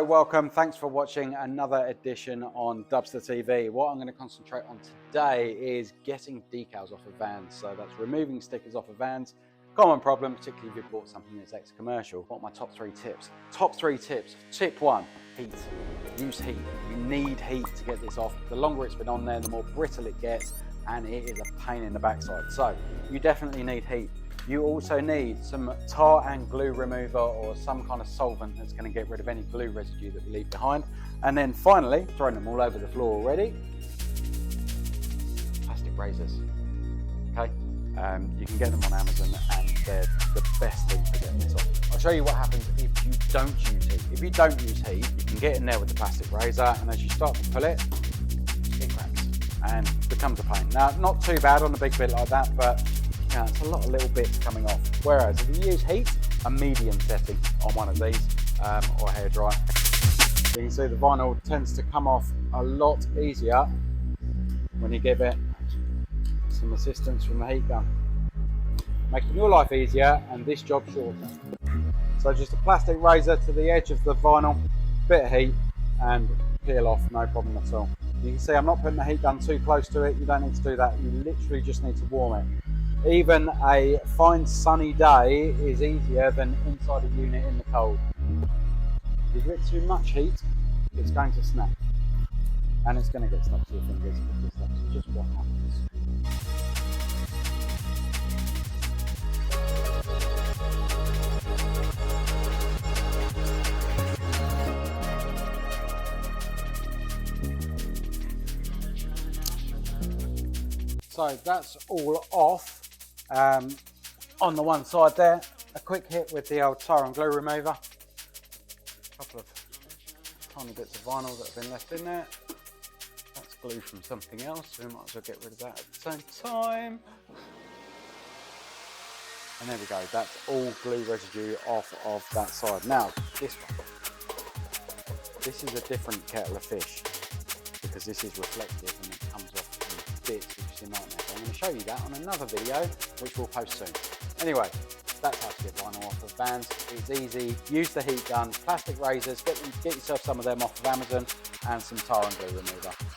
welcome. Thanks for watching another edition on Dubsta TV. What I'm going to concentrate on today is getting decals off of vans. So that's removing stickers off of vans. Common problem, particularly if you've bought something that's ex-commercial. What are my top 3 tips? Top 3 tips. Tip 1, heat. Use heat. You need heat to get this off. The longer it's been on there, the more brittle it gets, and it is a pain in the backside. So you definitely need heat. You also need some tar and glue remover or some kind of solvent that's going to get rid of any glue residue that we leave behind. And then finally, throwing them all over the floor already, plastic razors. Okay, you can get them on Amazon and they're the best thing for getting this off. I'll show you what happens if you don't use heat. If you don't use heat, you can get in there with the plastic razor, and as you start to pull it, it cracks and becomes a pain. Now, not too bad on a big bit like that, but it's a lot of little bits coming off. Whereas if you use heat, a medium setting on one of these or a hairdryer, you can see the vinyl tends to come off a lot easier when you give it some assistance from the heat gun, making your life easier and this job shorter. So just a plastic razor to the edge of the vinyl, bit of heat, and peel off, no problem at all. You can see I'm not putting the heat gun too close to it. You don't need to do that. You literally just need to warm it. Even a fine sunny day is easier than inside a unit in the cold. If you give it too much heat, it's going to snap. And it's going to get stuck to your fingers because that's just what happens. So that's all off. On the one side there, a quick hit with the old tar and glue remover. A couple of tiny bits of vinyl that have been left in there. That's glue from something else, so we might as well get rid of that at the same time. And there we go, that's all glue residue off of that side. Now, this one. This is a different kettle of fish because this is reflective and it comes off in bits, which is a nightmare. I'm going to show you that on another video, which we'll post soon. Anyway, that's how to get vinyl off of vans. It's easy. Use the heat gun, plastic razors, get yourself some of them off of Amazon, and some tar and glue remover.